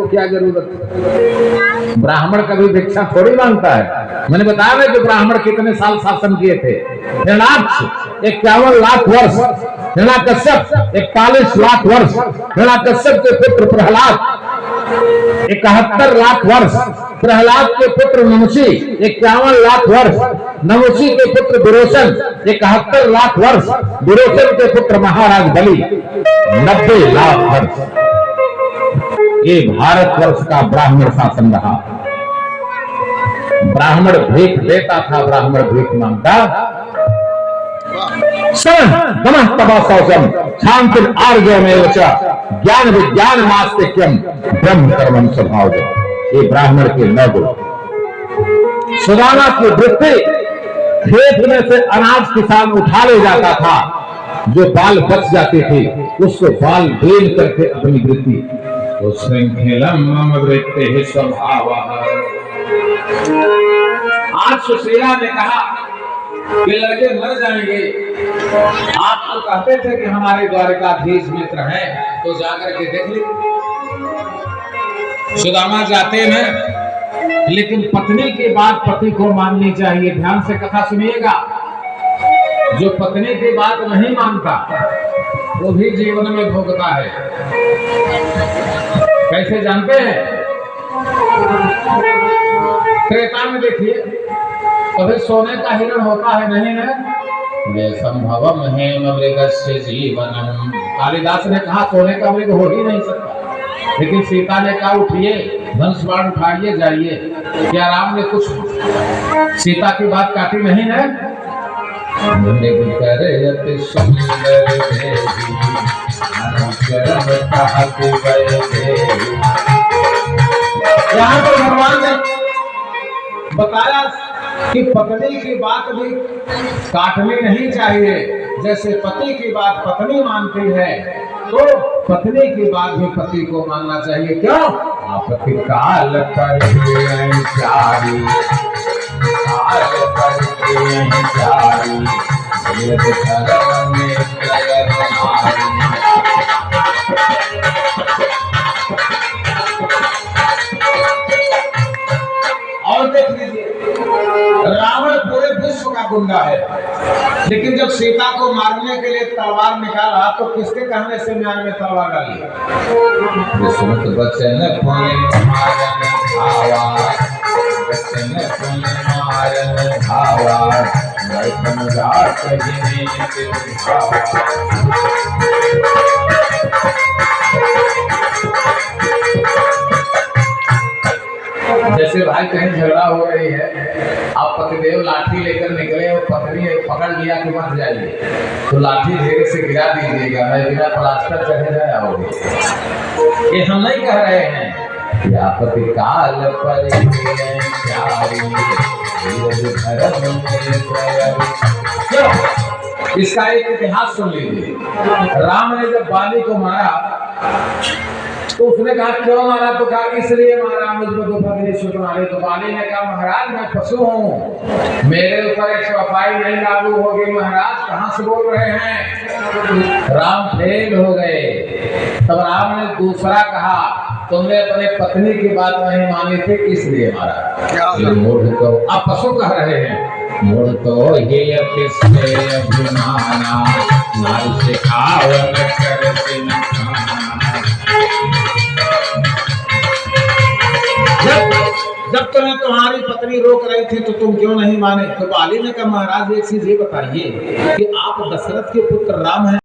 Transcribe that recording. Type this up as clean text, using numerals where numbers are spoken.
को क्या जरूरत। ब्राह्मण कभी भिक्षा थोड़ी मांगता है। मैंने बताया ना कि ब्राह्मण कितने साल शासन किए थे। हिरण्याक्ष 51 लाख वर्ष, हिरण्याकश्यप 41 लाख वर्ष, हिरण्याकश्यप के पुत्र प्रहलाद 71 लाख वर्ष, प्रहलाद के पुत्र नमुषी 51 लाख वर्ष, नमुषी के पुत्र विरोचन 71 लाख वर्ष, विरोचन के पुत्र महाराज बलि 90 लाख वर्ष। ये भारतवर्ष का ब्राह्मण शासन रहा। ब्राह्मण भीख देता था, ब्राह्मण भीख मांगता। शौचम शांति आर्जवमेव च ज्ञान विज्ञान नास्तिक्यम ब्रह्म कर्मम स्वभाव। ये ब्राह्मण के 9 गुण। सुदामा की वृत्ति, खेत में से अनाज किसान उठा ले जाता था, जो बाल बच जाते थे उसको बाल बेल करके अपनी वृत्ति, तो श्रृंखलम मम वृत्ति स्वभाव। आज सुशीला ने कहा कि लड़के मर जाएंगे। आप तो कहते थे कि हमारे द्वारकाधीश मित्र हैं, तो जाकर के देख ली। सुदामा जाते हैं, लेकिन पत्नी की बात पति को माननी चाहिए। ध्यान से कथा सुनिएगा। जो पत्नी की बात नहीं मानता वो भी जीवन में भोगता है। कैसे जानते हैं? त्रेता में देखिए, कभी सोने का हिरण होता है नहीं है? ये संभवम है मृगस्य जीवनम। कालिदास ने कहा सोने का मृग हो ही नहीं सकता, लेकिन सीता ने कहा उठिए, धनुष बाण उठाइए, जाइए। क्या राम ने कुछ सीता की बात काटी नहीं है? यहाँ पर भगवान ने बताया कि पत्नी की बात भी काटनी नहीं चाहिए। जैसे पति की बात पत्नी मानती है, तो पत्नी की बात भी पति को मानना चाहिए। क्यों? आपकी काल पर चारी, काल पर चारी, और देख लीजिए, रावण पूरे विश्व का गुंडा है, लेकिन जब सीता को मारने के लिए तलवार निकाला तो किसके कहने से म्यान में तलवार डाली? बचन जैसे भाई कहीं झगड़ा हो रही है, आप पतिदेव लाठी लेकर निकले और पत्नी पकड़ लिया कि मत जाइए, तो लाठी धीरे से गिरा दीजिएगा, मैं बिना प्लास्टर चढ़े जाए आओगे। ये हम नहीं कह रहे हैं। या पति काल पर क्यों? इसका एक इतिहास सुन लीजिए। राम ने जब बाली को मारा तो उसने कहा क्यों मारा? तो कहा इसलिए मारा, मुझको तो पत्नी मारे। तो बाली ने कहा महाराज मैं पशु हूँ, मेरे ऊपर 105 नहीं लागू होगी। महाराज कहाँ से बोल रहे हैं? राम फेल हो गए। तब राम ने दूसरा कहा तुमने अपने पत्नी की बात नहीं मानी थी इसलिए मारा। मूढ़ तो आप पशु कह रहे हैं। मूढ़ तो ये किससे अभिमाना, नाल से आवन करते न जब तुम्हें तुम्हारी पत्नी रोक रही थी तो तुम क्यों नहीं माने? तो बाली ने कहा महाराज एक चीज ये बताइए कि आप दशरथ के पुत्र राम हैं,